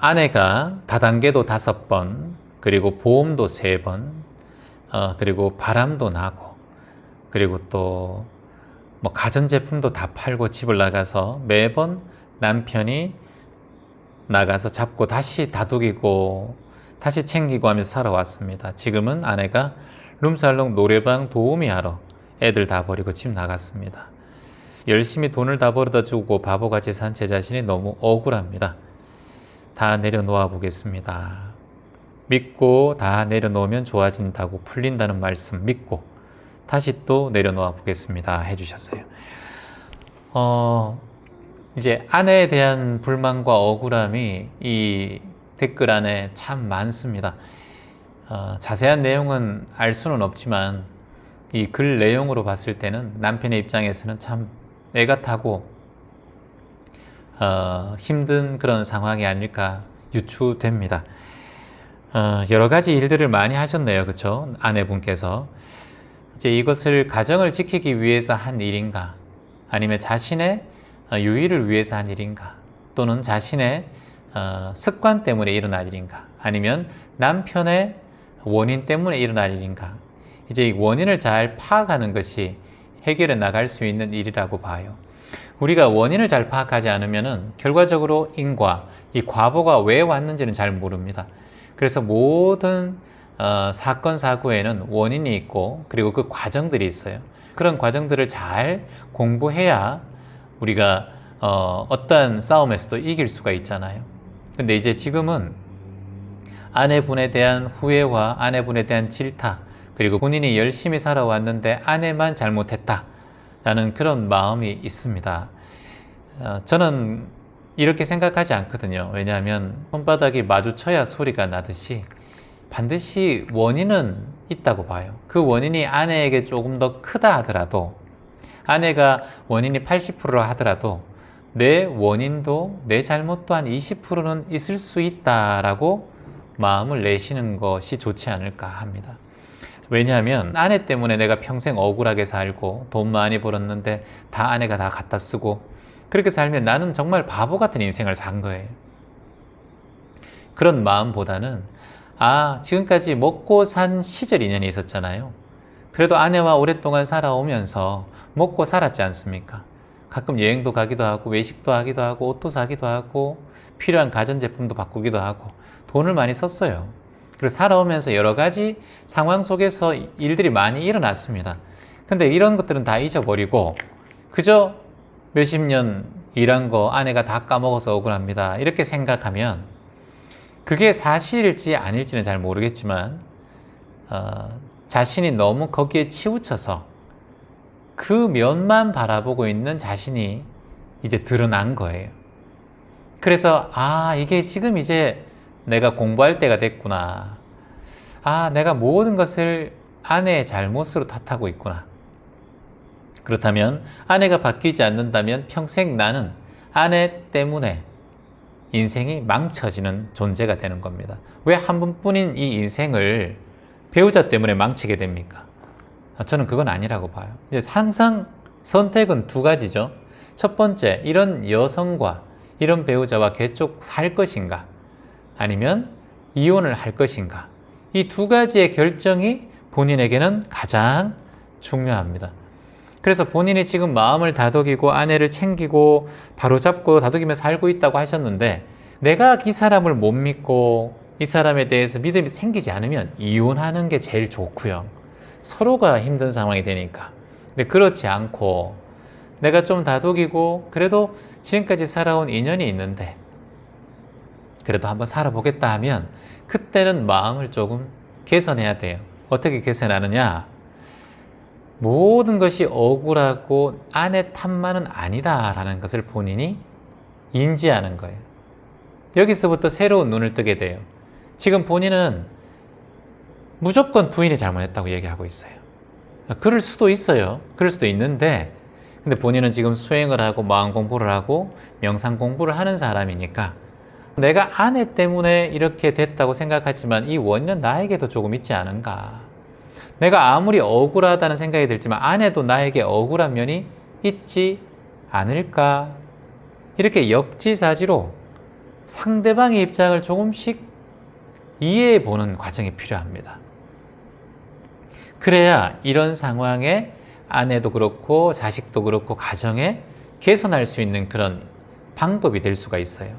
아내가 다단계도 5번, 그리고 보험도 3번, 그리고 바람도 나고, 그리고 또 뭐 가전제품도 다 팔고 집을 나가서 매번 남편이 나가서 잡고 다시 다독이고 다시 챙기고 하면서 살아왔습니다. 지금은 아내가 룸살롱 노래방 도우미 하러 애들 다 버리고 집 나갔습니다. 열심히 돈을 다 벌어다 주고 바보같이 산 제 자신이 너무 억울합니다. 다 내려놓아 보겠습니다. 믿고 다 내려놓으면 좋아진다고 풀린다는 말씀 믿고 다시 또 내려놓아 보겠습니다 해주셨어요. 이제 아내에 대한 불만과 억울함이 이 댓글 안에 참 많습니다. 자세한 내용은 알 수는 없지만 이 글 내용으로 봤을 때는 남편의 입장에서는 참 애가 타고 힘든 그런 상황이 아닐까 유추됩니다. 여러 가지 일들을 많이 하셨네요. 그렇죠? 아내분께서 이제 이것을 가정을 지키기 위해서 한 일인가, 아니면 자신의 유의를 위해서 한 일인가, 또는 자신의 습관 때문에 일어날 일인가, 아니면 남편의 원인 때문에 일어날 일인가. 이제 이 원인을 잘 파악하는 것이 해결해 나갈 수 있는 일이라고 봐요. 우리가 원인을 잘 파악하지 않으면 결과적으로 인과, 이 과보가 왜 왔는지는 잘 모릅니다. 그래서 모든 사건 사고에는 원인이 있고, 그리고 그 과정들이 있어요. 그런 과정들을 잘 공부해야 우리가 어떤 싸움에서도 이길 수가 있잖아요. 근데 이제 지금은 아내분에 대한 후회와 아내분에 대한 질타, 그리고 본인이 열심히 살아왔는데 아내만 잘못했다 라는 그런 마음이 있습니다. 저는 이렇게 생각하지 않거든요. 왜냐하면 손바닥이 마주쳐야 소리가 나듯이 반드시 원인은 있다고 봐요. 그 원인이 아내에게 조금 더 크다 하더라도, 아내가 원인이 80%라 하더라도 내 원인도, 내 잘못도 한 20%는 있을 수 있다라고 마음을 내시는 것이 좋지 않을까 합니다. 왜냐하면 아내 때문에 내가 평생 억울하게 살고 돈 많이 벌었는데 다 아내가 다 갖다 쓰고 그렇게 살면 나는 정말 바보 같은 인생을 산 거예요. 그런 마음보다는 지금까지 먹고 산 시절 인연이 있었잖아요. 그래도 아내와 오랫동안 살아오면서 먹고 살았지 않습니까? 가끔 여행도 가기도 하고 외식도 하기도 하고 옷도 사기도 하고 필요한 가전제품도 바꾸기도 하고 돈을 많이 썼어요. 그리고 살아오면서 여러 가지 상황 속에서 일들이 많이 일어났습니다. 근데 이런 것들은 다 잊어버리고 그저 몇십 년 일한 거 아내가 다 까먹어서 억울합니다, 이렇게 생각하면 그게 사실일지 아닐지는 잘 모르겠지만 자신이 너무 거기에 치우쳐서 그 면만 바라보고 있는 자신이 이제 드러난 거예요. 그래서 이게 지금 이제 내가 공부할 때가 됐구나. 내가 모든 것을 아내의 잘못으로 탓하고 있구나. 그렇다면 아내가 바뀌지 않는다면 평생 나는 아내 때문에 인생이 망쳐지는 존재가 되는 겁니다. 왜 한 번뿐인 이 인생을 배우자 때문에 망치게 됩니까? 저는 그건 아니라고 봐요. 이제 항상 선택은 두 가지죠. 첫 번째, 이런 여성과 이런 배우자와 계속 살 것인가, 아니면 이혼을 할 것인가. 이 두 가지의 결정이 본인에게는 가장 중요합니다. 그래서 본인이 지금 마음을 다독이고 아내를 챙기고 바로잡고 다독이며 살고 있다고 하셨는데, 내가 이 사람을 못 믿고 이 사람에 대해서 믿음이 생기지 않으면 이혼하는 게 제일 좋고요. 서로가 힘든 상황이 되니까. 근데 그렇지 않고 내가 좀 다독이고 그래도 지금까지 살아온 인연이 있는데 그래도 한번 살아보겠다 하면 그때는 마음을 조금 개선해야 돼요. 어떻게 개선하느냐? 모든 것이 억울하고 아내 탓만은 아니다라는 것을 본인이 인지하는 거예요. 여기서부터 새로운 눈을 뜨게 돼요. 지금 본인은 무조건 부인이 잘못했다고 얘기하고 있어요. 그럴 수도 있어요. 그럴 수도 있는데, 근데 본인은 지금 수행을 하고 마음 공부를 하고 명상 공부를 하는 사람이니까 내가 아내 때문에 이렇게 됐다고 생각하지만 이 원인은 나에게도 조금 있지 않은가. 내가 아무리 억울하다는 생각이 들지만 아내도 나에게 억울한 면이 있지 않을까. 이렇게 역지사지로 상대방의 입장을 조금씩 이해해 보는 과정이 필요합니다. 그래야 이런 상황에 아내도 그렇고 자식도 그렇고 가정에 개선할 수 있는 그런 방법이 될 수가 있어요.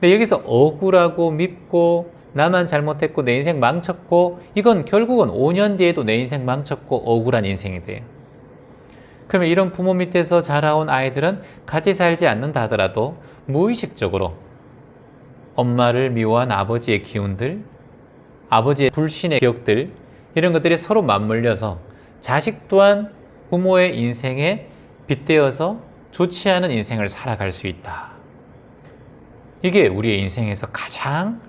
근데 여기서 억울하고 밉고 나만 잘못했고 내 인생 망쳤고 이건 결국은 5년 뒤에도 내 인생 망쳤고 억울한 인생이 돼요. 그러면 이런 부모 밑에서 자라온 아이들은 같이 살지 않는다 하더라도 무의식적으로 엄마를 미워한 아버지의 기운들, 아버지의 불신의 기억들 이런 것들이 서로 맞물려서 자식 또한 부모의 인생에 빗대어서 좋지 않은 인생을 살아갈 수 있다. 이게 우리의 인생에서 가장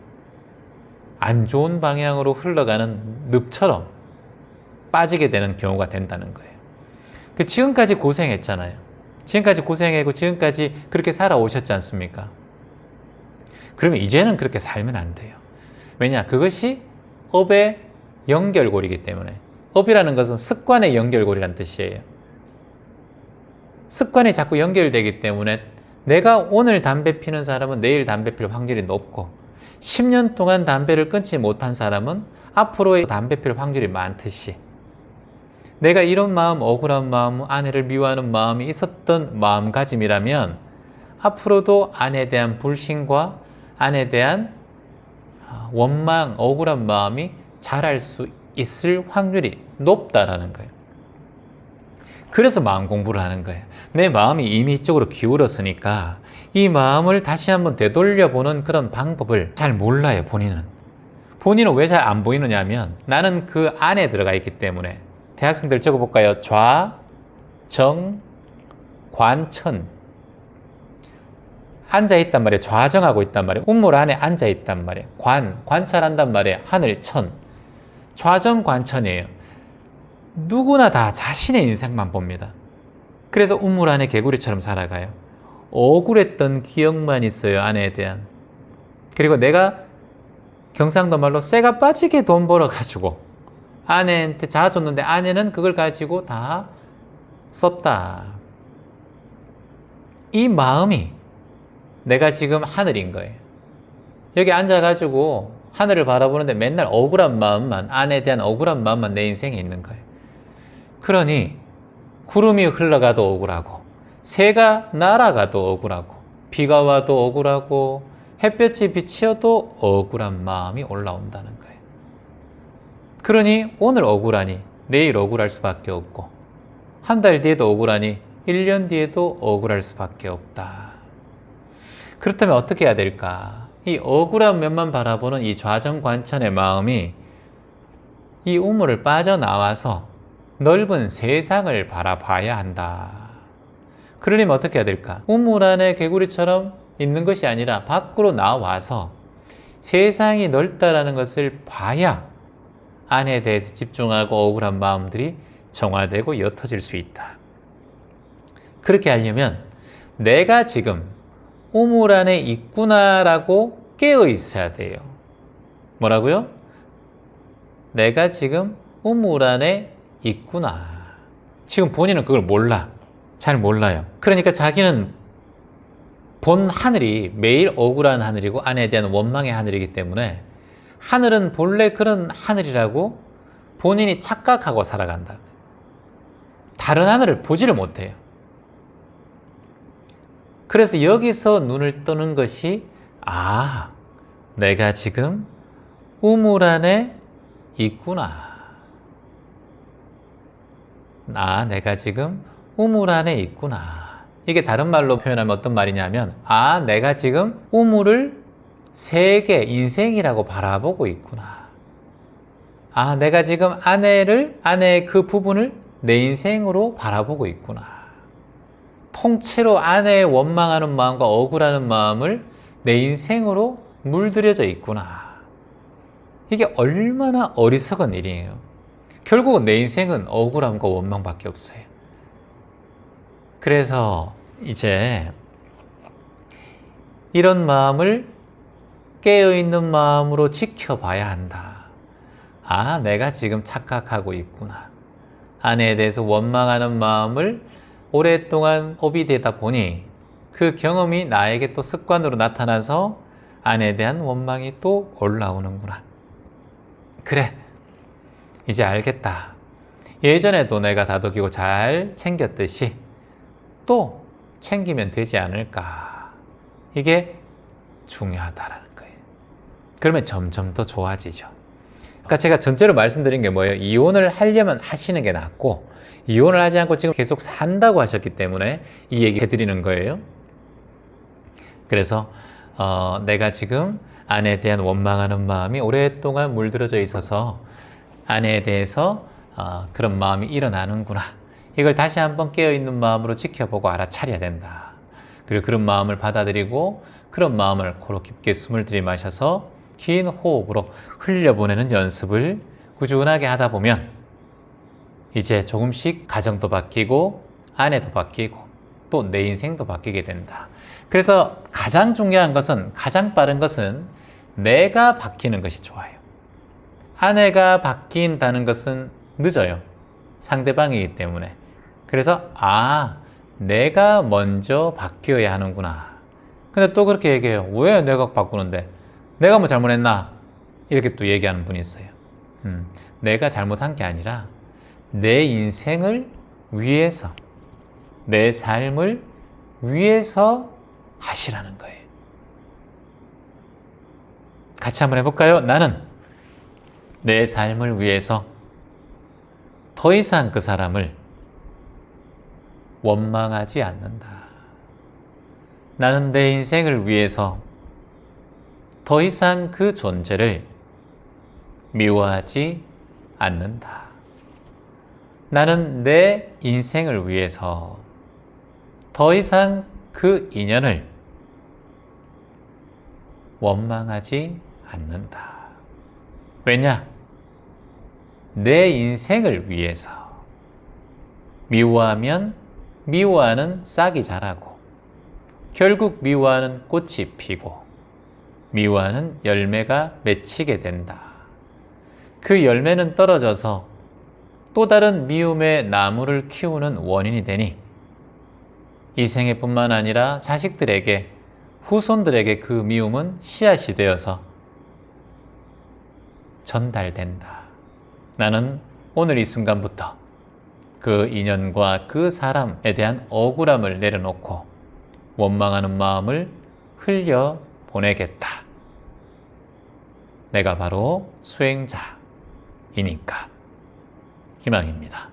안 좋은 방향으로 흘러가는 늪처럼 빠지게 되는 경우가 된다는 거예요. 지금까지 고생했잖아요. 지금까지 고생하고 지금까지 그렇게 살아오셨지 않습니까? 그러면 이제는 그렇게 살면 안 돼요. 왜냐? 그것이 업의 연결고리이기 때문에. 업이라는 것은 습관의 연결고리라는 뜻이에요. 습관이 자꾸 연결되기 때문에 내가 오늘 담배 피는 사람은 내일 담배 필 확률이 높고 10년 동안 담배를 끊지 못한 사람은 앞으로 담배 필 확률이 많듯이 내가 이런 마음, 억울한 마음, 아내를 미워하는 마음이 있었던 마음가짐이라면 앞으로도 아내에 대한 불신과 아내에 대한 원망, 억울한 마음이 자랄 수 있을 확률이 높다라는 거예요. 그래서 마음 공부를 하는 거예요. 내 마음이 이미 이쪽으로 기울었으니까 이 마음을 다시 한번 되돌려보는 그런 방법을 잘 몰라요, 본인은. 본인은 왜 잘 안 보이느냐 하면 나는 그 안에 들어가 있기 때문에. 대학생들 적어볼까요? 좌, 정, 관, 천. 앉아있단 말이에요. 좌정하고 있단 말이에요. 우물 안에 앉아있단 말이에요. 관찰한단 말이에요. 하늘, 천. 좌정, 관천이에요. 누구나 다 자신의 인생만 봅니다. 그래서 우물 안에 개구리처럼 살아가요. 억울했던 기억만 있어요, 아내에 대한. 그리고 내가 경상도 말로 쇠가 빠지게 돈 벌어가지고 아내한테 자줬는데 아내는 그걸 가지고 다 썼다. 이 마음이 내가 지금 하늘인 거예요. 여기 앉아가지고 하늘을 바라보는데 맨날 억울한 마음만, 아내에 대한 억울한 마음만 내 인생에 있는 거예요. 그러니 구름이 흘러가도 억울하고 새가 날아가도 억울하고 비가 와도 억울하고 햇볕이 비치어도 억울한 마음이 올라온다는 거예요. 그러니 오늘 억울하니 내일 억울할 수밖에 없고 한 달 뒤에도 억울하니 1년 뒤에도 억울할 수밖에 없다. 그렇다면 어떻게 해야 될까? 이 억울한 면만 바라보는 이 좌정관천의 마음이 이 우물을 빠져나와서 넓은 세상을 바라봐야 한다. 그러려면 어떻게 해야 될까? 우물 안에 개구리처럼 있는 것이 아니라 밖으로 나와서 세상이 넓다라는 것을 봐야 아내에 대해서 집중하고 억울한 마음들이 정화되고 옅어질 수 있다. 그렇게 하려면 내가 지금 우물 안에 있구나라고 깨어 있어야 돼요. 뭐라고요? 내가 지금 우물 안에 있구나. 지금 본인은 그걸 몰라. 잘 몰라요. 그러니까 자기는 본 하늘이 매일 억울한 하늘이고 아내에 대한 원망의 하늘이기 때문에 하늘은 본래 그런 하늘이라고 본인이 착각하고 살아간다. 다른 하늘을 보지를 못해요. 그래서 여기서 눈을 뜨는 것이 내가 지금 우물 안에 있구나. 내가 지금 우물 안에 있구나. 이게 다른 말로 표현하면 어떤 말이냐면 내가 지금 우물을 세계, 인생이라고 바라보고 있구나. 내가 지금 아내의 그 부분을 내 인생으로 바라보고 있구나. 통째로 아내의 원망하는 마음과 억울하는 마음을 내 인생으로 물들여져 있구나. 이게 얼마나 어리석은 일이에요. 결국은 내 인생은 억울함과 원망밖에 없어요. 그래서 이제 이런 마음을 깨어있는 마음으로 지켜봐야 한다. 내가 지금 착각하고 있구나. 아내에 대해서 원망하는 마음을 오랫동안 업이 되다 보니 그 경험이 나에게 또 습관으로 나타나서 아내에 대한 원망이 또 올라오는구나. 그래, 이제 알겠다. 예전에도 내가 다독이고 잘 챙겼듯이 또 챙기면 되지 않을까. 이게 중요하다라는 거예요. 그러면 점점 더 좋아지죠. 그러니까 제가 전체로 말씀드린 게 뭐예요? 이혼을 하려면 하시는 게 낫고, 이혼을 하지 않고 지금 계속 산다고 하셨기 때문에 이 얘기 해드리는 거예요. 그래서 내가 지금 아내에 대한 원망하는 마음이 오랫동안 물들어져 있어서 아내에 대해서 그런 마음이 일어나는구나. 이걸 다시 한번 깨어있는 마음으로 지켜보고 알아차려야 된다. 그리고 그런 마음을 받아들이고 그런 마음을 코로 깊게 숨을 들이마셔서 긴 호흡으로 흘려보내는 연습을 꾸준하게 하다 보면 이제 조금씩 가정도 바뀌고 아내도 바뀌고 또 내 인생도 바뀌게 된다. 그래서 가장 중요한 것은, 가장 빠른 것은 내가 바뀌는 것이 좋아요. 아내가 바뀐다는 것은 늦어요. 상대방이기 때문에. 그래서 내가 먼저 바뀌어야 하는구나. 근데 또 그렇게 얘기해요. 왜 내가 바꾸는데? 내가 뭐 잘못했나? 이렇게 또 얘기하는 분이 있어요. 내가 잘못한 게 아니라 내 인생을 위해서, 내 삶을 위해서 하시라는 거예요. 같이 한번 해볼까요? 나는 내 삶을 위해서 더 이상 그 사람을 원망하지 않는다. 나는 내 인생을 위해서 더 이상 그 존재를 미워하지 않는다. 나는 내 인생을 위해서 더 이상 그 인연을 원망하지 않는다. 왜냐? 내 인생을 위해서. 미워하면 미워하는 싹이 자라고, 결국 미워하는 꽃이 피고, 미워하는 열매가 맺히게 된다. 그 열매는 떨어져서 또 다른 미움의 나무를 키우는 원인이 되니 이 생애뿐만 아니라 자식들에게, 후손들에게 그 미움은 씨앗이 되어서 전달된다. 나는 오늘 이 순간부터 그 인연과 그 사람에 대한 억울함을 내려놓고 원망하는 마음을 흘려 보내겠다. 내가 바로 수행자이니까. 희망입니다.